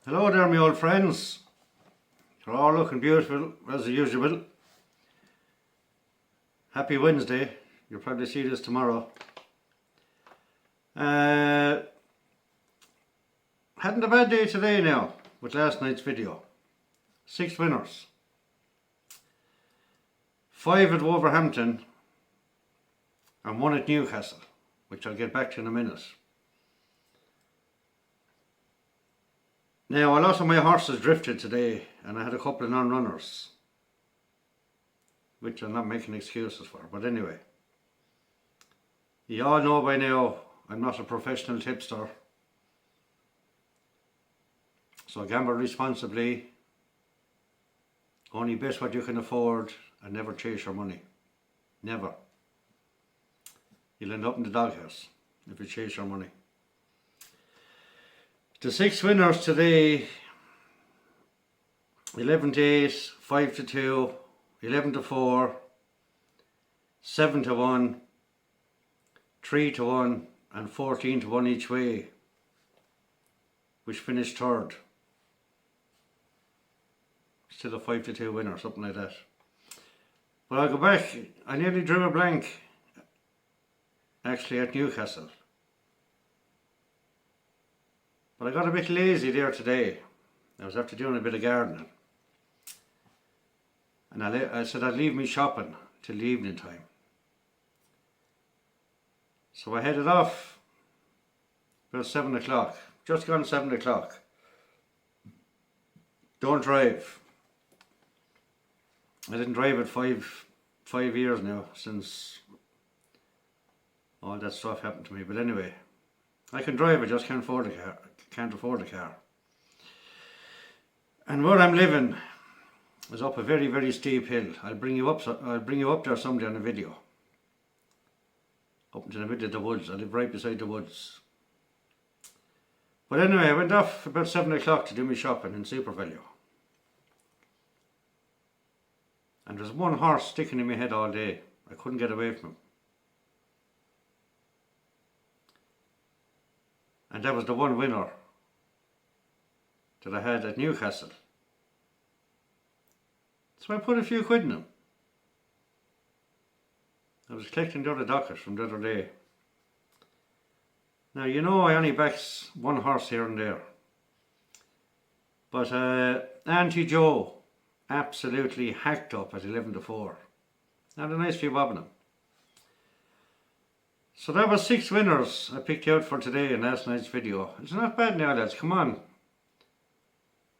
Hello there, my old friends. You're all looking beautiful as usual. Happy Wednesday. You'll probably see this tomorrow. Hadn't a bad day today now with last night's video. 6 winners. 5 at Wolverhampton and 1 at Newcastle, which I'll get back to in a minute. Now, a lot of my horses drifted today and I had a couple of non-runners, which I'm not making excuses for, but anyway. You all know by now I'm not a professional tipster, so gamble responsibly, only bet what you can afford and never chase your money. Never. You'll end up in the doghouse if you chase your money. The 6 winners today: 11 to 8, 5 to 2, 11 to 4, 7 to 1, 3 to 1 and 14 to 1 each way, which finished third. Still a 5 to 2 winner, something like that. But I'll go back. I nearly drew a blank actually at Newcastle. But I got a bit lazy there today. I was after doing a bit of gardening. And I said I'd leave me shopping till the evening time. So I headed off about 7 o'clock. Just gone 7 o'clock. Don't drive. I didn't drive it five years now since all that stuff happened to me. But anyway, I can drive, I just can't afford a car. Can't afford a car. And where I'm living is up a very, very steep hill. I'll bring you up there someday on a video. Up into the middle of the woods. I live right beside the woods. But anyway, I went off about 7 o'clock to do my shopping in Super Value. And there's one horse sticking in my head all day. I couldn't get away from him. And that was the one winner that I had at Newcastle. So I put a few quid in him. I was collecting the other docket from the other day. Now, you know I only backs one horse here and there. But Auntie Joe absolutely hacked up at 11 to 4. Had a nice few bob in him. So that was 6 winners I picked out for today in last night's video. It's not bad now, lads, come on.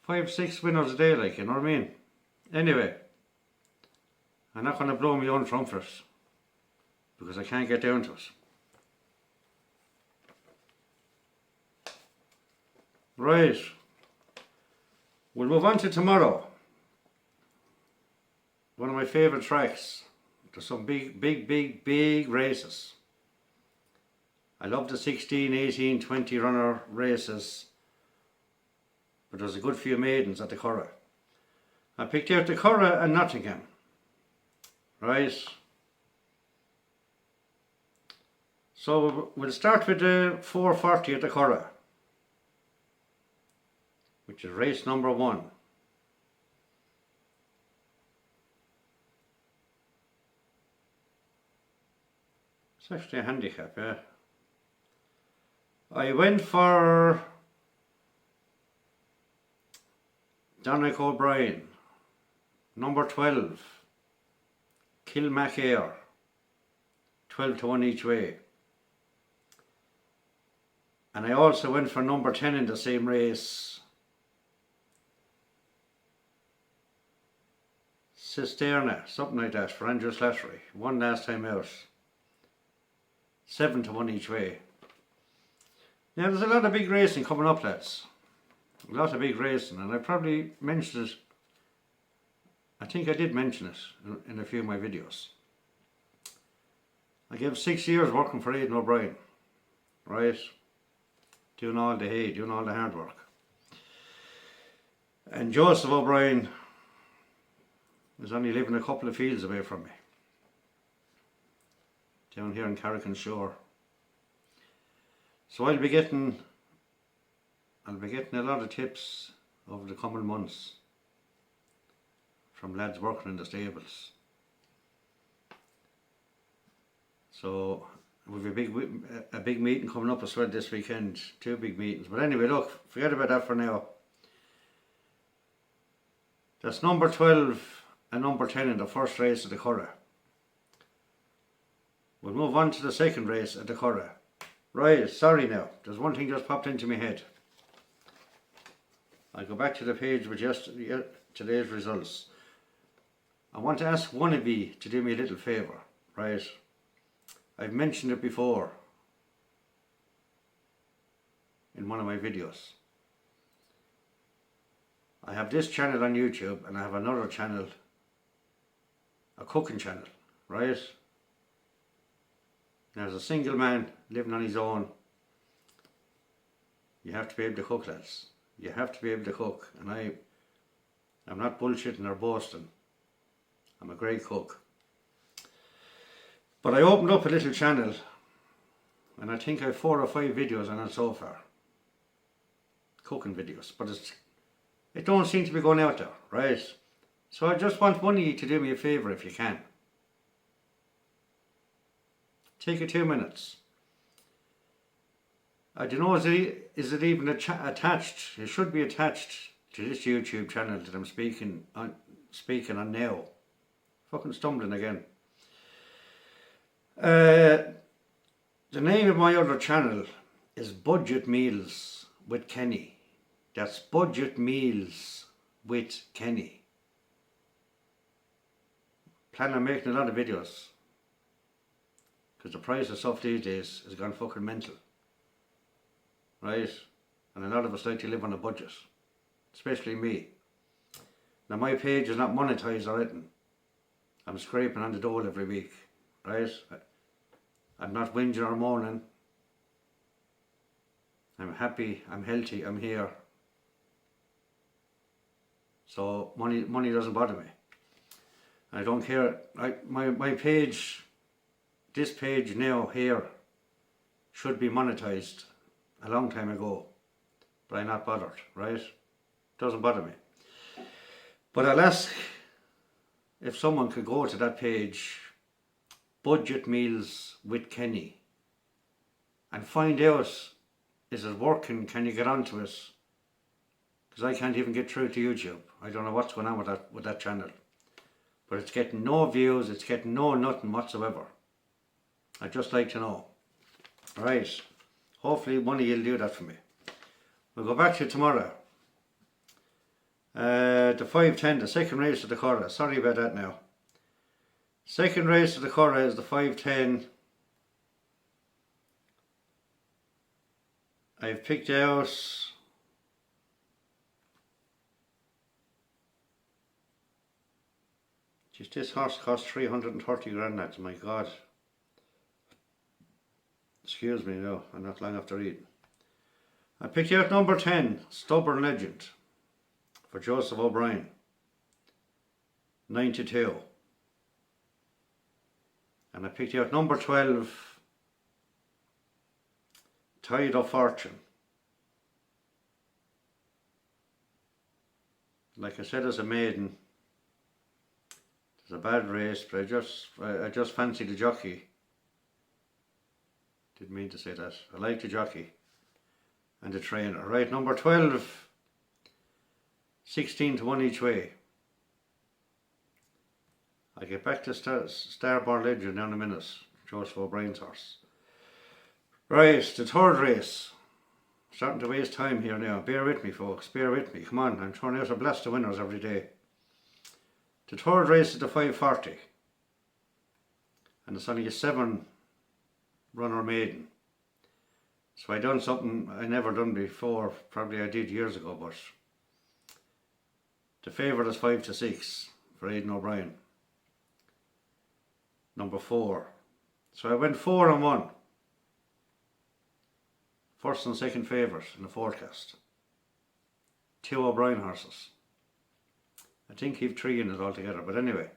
5, 6 winners a day, like, you know what I mean? Anyway, I'm not going to blow my own trumpet because I can't get down to it. Right, we'll move on to tomorrow. One of my favourite tracks. There's some big races. I love the 16, 18, 20 runner races, but there's a good few maidens at the CURRAGH. I picked out the CURRAGH and Nottingham, right? So we'll start with the 440 at the CURRAGH, which is race number 1. It's actually a handicap, yeah. I went for Dominic O'Brien, number 12, Kilmac-Ayr, 12 to 1 each way. And I also went for number 10 in the same race, Cisterna, something like that, for Andrew Slattery. Won last time out, 7 to 1 each way. Now there's a lot of big racing coming up, lads. A lot of big racing, and I probably mentioned it. I think I did mention it in a few of my videos. I gave 6 years working for Aidan O'Brien, right? Doing all the hay, doing all the hard work. And Joseph O'Brien is only living a couple of fields away from me, down here in Carrick Shore. So I'll be getting I'll be getting a lot of tips over the coming months from lads working in the stables. So we've a big meeting coming up as well this weekend, 2 big meetings. But anyway, look, forget about that for now. That's number 12 and number 10 in the first race of the Curragh. We'll move on to the second race at the Curragh. Right, sorry now, there's one thing just popped into my head. I'll go back to the page with today's results. I want to ask one of you to do me a little favour, right? I've mentioned it before in one of my videos. I have this channel on YouTube and I have another channel, a cooking channel, right? Now, as a single man living on his own, you have to be able to cook, lads. You have to be able to cook, and I'm not bullshitting or boasting. I'm a great cook. But I opened up a little channel and I think I have 4 or 5 videos on it so far. Cooking videos, but it don't seem to be going out there, right? So I just want one of you to do me a favour if you can. Take you 2 minutes. I don't know, is it even attached? It should be attached to this YouTube channel that I'm speaking on now. Fucking stumbling again. The name of my other channel is Budget Meals with Kenny. That's Budget Meals with Kenny. Plan on making a lot of videos, because the price of stuff these days has gone fucking mental, right? And a lot of us like to live on a budget, especially me. Now, my page is not monetized or anything. I'm scraping on the dole every week, right? I'm not whinging or moaning. I'm happy, I'm healthy, I'm here. So money doesn't bother me. I don't care. My page, this page now here, should be monetized a long time ago, but I'm not bothered, right? Doesn't bother me. But I'll ask if someone could go to that page, Budget Meals with Kenny, and find out, is it working? Can you get onto it? Because I can't even get through to YouTube. I don't know what's going on with that channel. But it's getting no views, it's getting no nothing whatsoever. I'd just like to know. Right, hopefully one of you will do that for me. We'll go back to tomorrow. The 5:10, the second race of the Curragh. Sorry about that now. Second race of the Curragh is the 5:10. I've picked out just this horse cost 330 grand, lads. My God. Excuse me, no, I'm not long after eating. I picked out number 10, Stubborn Legend, for Joseph O'Brien, 92. And I picked out number 12, Tide of Fortune. Like I said, as a maiden, it's a bad race, but I just fancy the jockey. Didn't mean to say that. I like the jockey and the trainer. Right, number 12, 16 to 1 each way. I'll get back to Starborn Legend now in a minute, Joseph O'Brien's horse. Right, the third race. Starting to waste time here now. Bear with me, folks, bear with me. Come on, I'm throwing out a blast of winners every day. The third race is the 5:40. And it's only a 7 runner maiden. So I done something I never done before, probably I did years ago, but the favourite is 5 to 6 for Aidan O'Brien. Number 4. So I went 4 and 1. First and second favourite in the forecast. 2 O'Brien horses. I think he've 3 in it altogether, but anyway.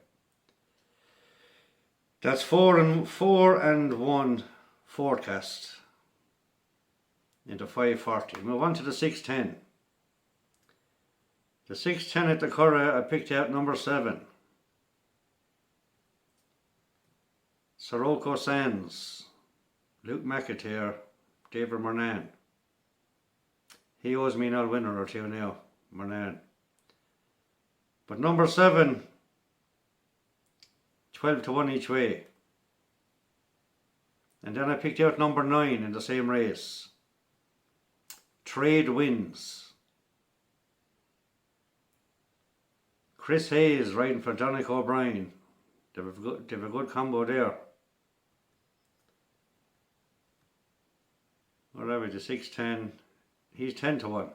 That's 4 and 1 forecast. into 5:40. Move on to the 6:10. The 6:10 at the Curragh, I picked out number 7. Sirocco Sands, Luke McAteer, David Murnane. He owes me an old winner or two now, Murnane. But number 7, 12 to 1 each way. And then I picked out number 9 in the same race. Trade Wins. Chris Hayes riding for Donnacha O'Brien. They have a good combo there. Where are we? The 6:10. He's 10 to 1.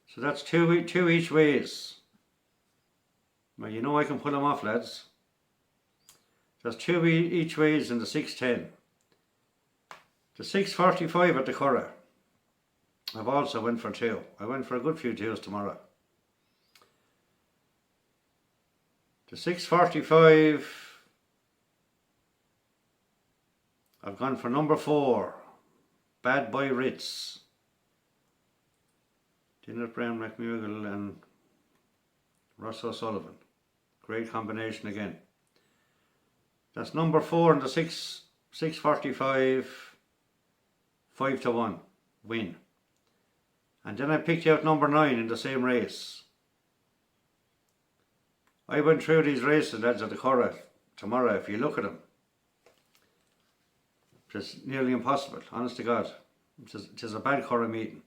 So that's two each ways. Well, you know I can pull them off, lads. That's 2 each ways in the 6:10. The 6:45 at the Curragh, I've also went for 2. I went for a good few 2s tomorrow. The 6:45, I've gone for number 4, Bad Boy Ritz. Dinner Brown, McMugle and Ross O'Sullivan. Great combination again. That's number 4 in the 6:45, 5 to 1 win. And then I picked out number 9 in the same race. I went through these races, lads, at the Curragh tomorrow. If you look at them, it's nearly impossible, honest to God. It is a bad Curragh meeting.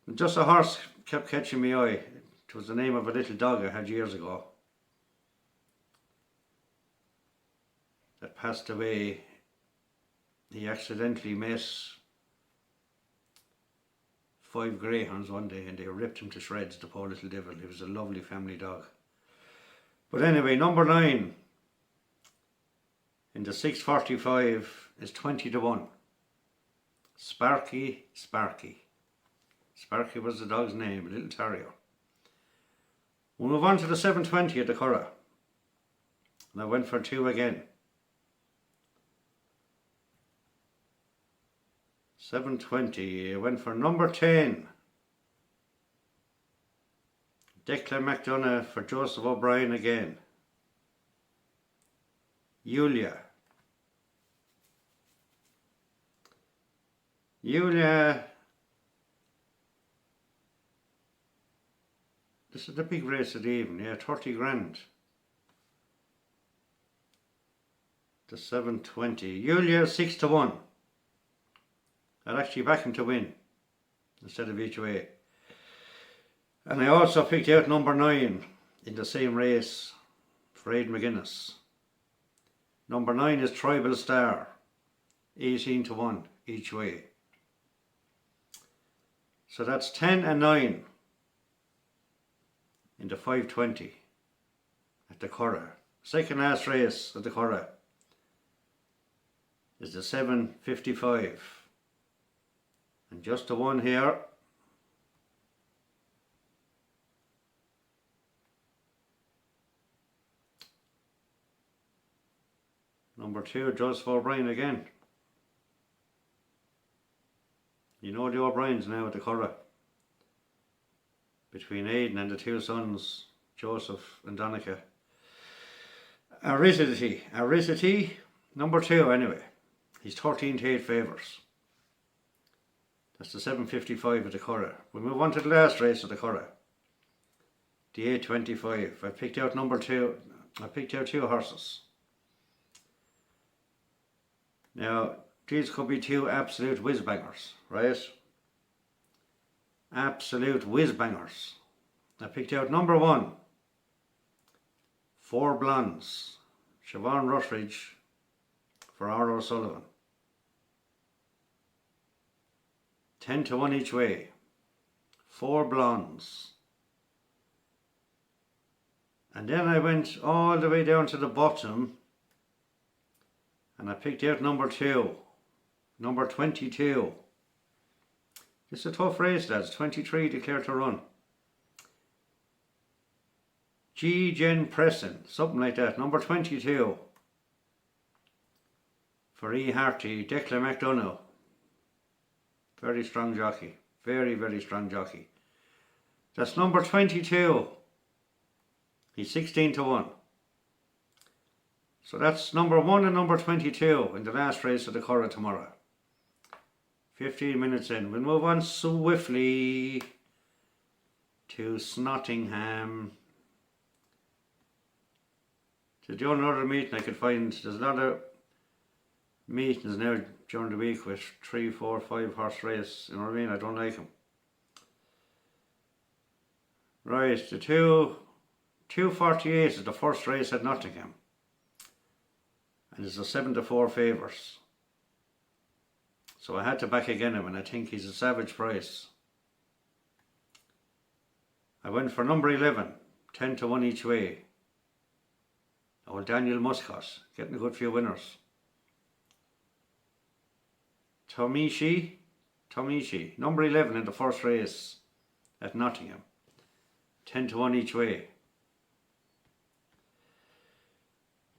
And just a horse kept catching my eye. It was the name of a little dog I had years ago that passed away. He accidentally met 5 greyhounds one day and they ripped him to shreds, the poor little devil. He was a lovely family dog. But anyway, number 9 in the 6:45 is 20 to 1. Sparky. Sparky was the dog's name, a little terrier. We'll move on to the 7:20 at the Curragh. And I went for 2 again. 7:20, I went for number 10. Declan McDonough for Joseph O'Brien again. Yulia. This is the big race of the evening, yeah, 30 grand. The 7:20. Yulia 6 to 1. I'd actually back him to win instead of each way. And I also picked out number 9 in the same race for Aidan McGuinness. Number 9 is Tribal Star, 18 to 1 each way. So that's 10 and 9 in the 5:20 at the Curragh. Second last race at the Curragh is the 7:55. And just the one here. Number 2, Joseph O'Brien again. You know the O'Briens now at the Curragh. Between Aidan and the 2 sons, Joseph and Donnacha. Aridity, number 2 anyway. He's 13 to 8 favours. That's the 7:55 at the Curragh. We move on to the last race of the Curragh. The 8:25. I picked out number 2. I picked out 2 horses. Now, these could be 2 absolute whiz-bangers, right? Absolute whiz-bangers. I picked out number 1. 4 Blondes. Siobhan Ruttridge for R. O'Sullivan. 10 to 1 each way. 4 Blondes. And then I went all the way down to the bottom and I picked out number 2. Number 22. It's a tough race, lads. 23 declared to run. G. Jen Preston, something like that. Number 22. For E. Harty, Declan McDonough. Very strong jockey. Very, very strong jockey. That's number 22. He's 16 to 1. So that's number 1 and number 22 in the last race of the Curragh tomorrow. 15 minutes in. We'll move on swiftly to Nottingham. To the only other meeting I could find, there's a lot of meetings now during the week with 3, 4, 5 horse race. You know what I mean? I don't like them. Right, the 248 is the first race at Nottingham. And it's a 7 to 4 favours. So I had to back again him, and I think he's a savage price. I went for number 11, 10 to 1 each way. Old Daniel Muscott, getting a good few winners. Tomishi, number 11 in the first race at Nottingham. 10 to 1 each way.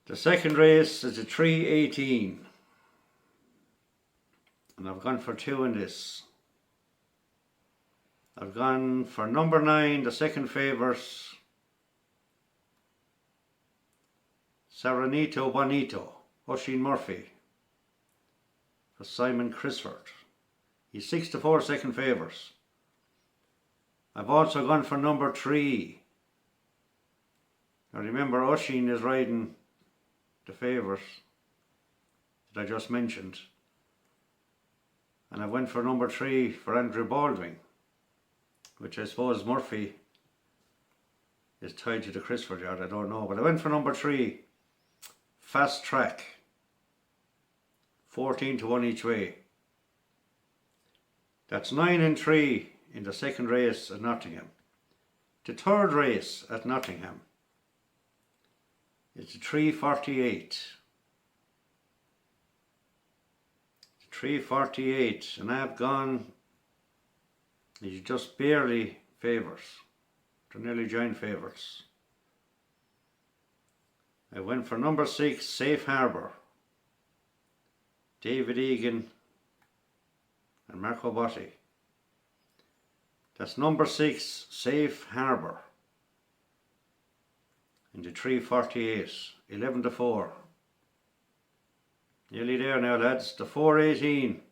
The second race is a 318. And I've gone for 2 in this. I've gone for number 9, the second favours. Serenito Bonito, Oisin Murphy. For Simon Crisford. He's 6 to 4 second favours. I've also gone for number 3. Now remember, Oisin is riding the favours that I just mentioned. And I went for number 3 for Andrew Baldwin, which I suppose Murphy is tied to the Crisford yard, I don't know. But I went for number 3, Fast Track, 14 to 1 each way. That's 9 and 3 in the second race at Nottingham. The third race at Nottingham is the 348. 348, and I've gone, he's just barely favours. They're nearly giant favourites. I went for number 6, Safe Harbour. David Egan and Marco Botti. That's number 6, Safe Harbour. In the 348, 11 to 4. Nearly there now, lads. The 418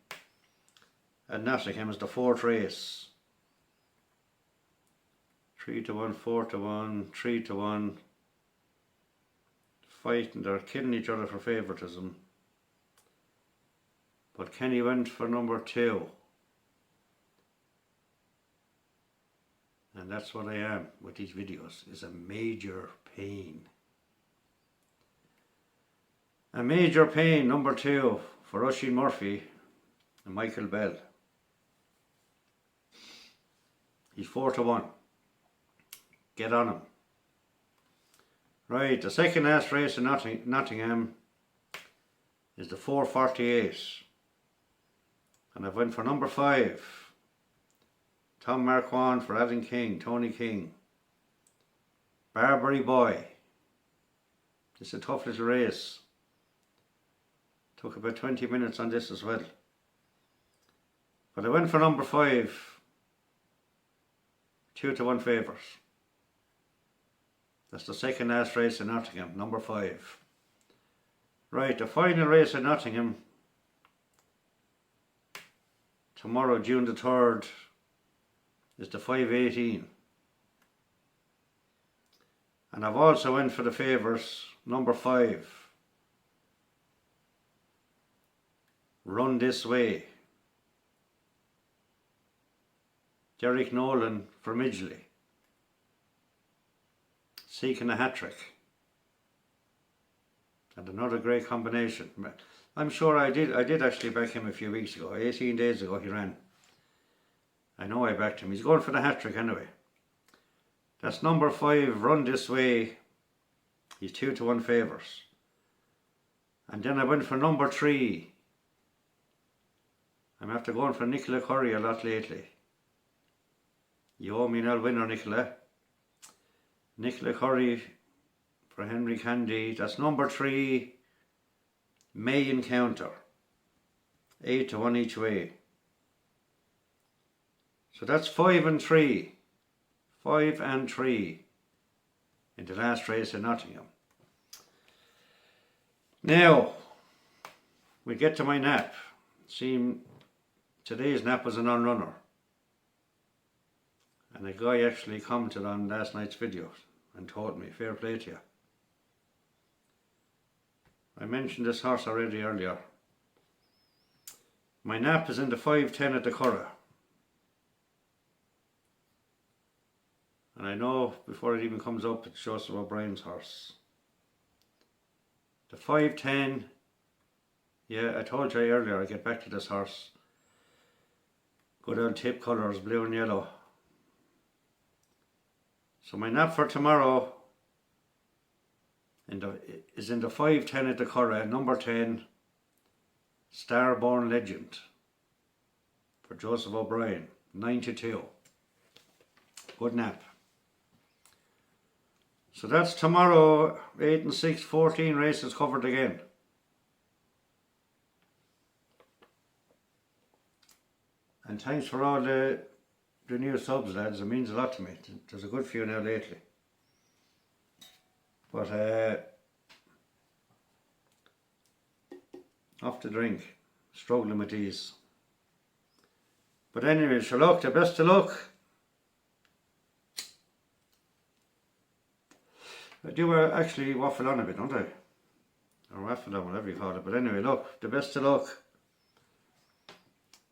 at Nottingham is the fourth race. 3 to 1, 4 to 1, 3 to 1. Fighting, they're killing each other for favouritism. But Kenny went for number 2. And that's what I am with these videos, is a major pain. A major pain, number 2, for Oisin Murphy and Michael Bell. He's 4 to 1. Get on him. Right, the second last race in Nottingham is the 448. And I've went for number 5. Tom Marquand for Adam King, Tony King. Barbary Boy. It's a tough little race. Took about 20 minutes on this as well. But I went for number 5. 2 to 1 favours. That's the second last race in Nottingham, number 5. Right, the final race in Nottingham tomorrow, June the 3rd, is the 518. And I've also went for the favours, number 5. Run This Way. Derek Nolan for Midgley. Seeking a hat-trick. And another great combination. I'm sure I did actually back him a few weeks ago. 18 days ago he ran. I know I backed him. He's going for the hat-trick anyway. That's number 5, Run This Way. He's 2 to 1 favours. And then I went for number 3. I'm after going for Nicola Curry a lot lately. You owe me an winner, Nicola. Nicola Curry for Henry Candy. That's number 3, May Encounter. 8 to 1 each way. So that's 5 and 3. 5 and 3 in the last race in Nottingham. Now, we get to my nap. See, today's nap was a non-runner. And a guy actually commented on last night's video and told me, fair play to you. I mentioned this horse already earlier. My nap is in the 5:10 at the CURRAGH. And I know before it even comes up, it's Joseph O'Brien's horse. The 5:10, yeah, I told you earlier, I get back to this horse. Good old tip colours, blue and yellow. So my nap for tomorrow is in the 5:10 at the CURRAGH, number 10, Starborn Legend for Joseph O'Brien, 92. Good nap. So that's tomorrow, 8 and 6, 14 races covered again. And thanks for all the new subs, lads. It means a lot to me. There's a good few now lately. But off the drink, struggling with these. But anyway, sure luck, the best of luck. I do actually waffle on a bit, don't I? Or waffle on, whatever you call it. But anyway, look, the best of luck.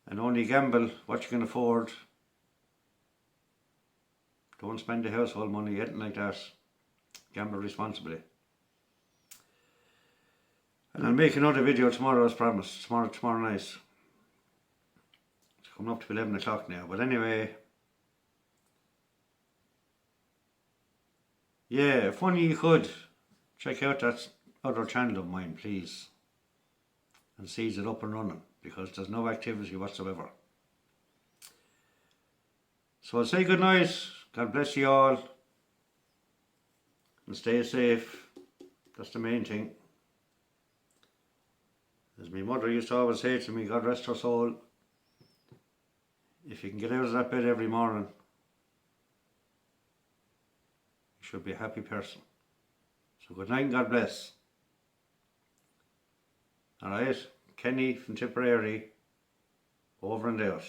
And only gamble what you can afford. Don't spend the household money, anything like that. Gamble responsibly. And I'll make another video tomorrow as promised. Tomorrow night. It's coming up to 11 o'clock now. But anyway. Yeah, if only you could check out that other channel of mine, please. And seize it up and running. Because there's no activity whatsoever. So I'll say good night. God bless you all. And stay safe. That's the main thing. As my mother used to always say to me, God rest her soul, if you can get out of that bed every morning, you should be a happy person. So good night and God bless. Alright, Kenny from Tipperary, over and out.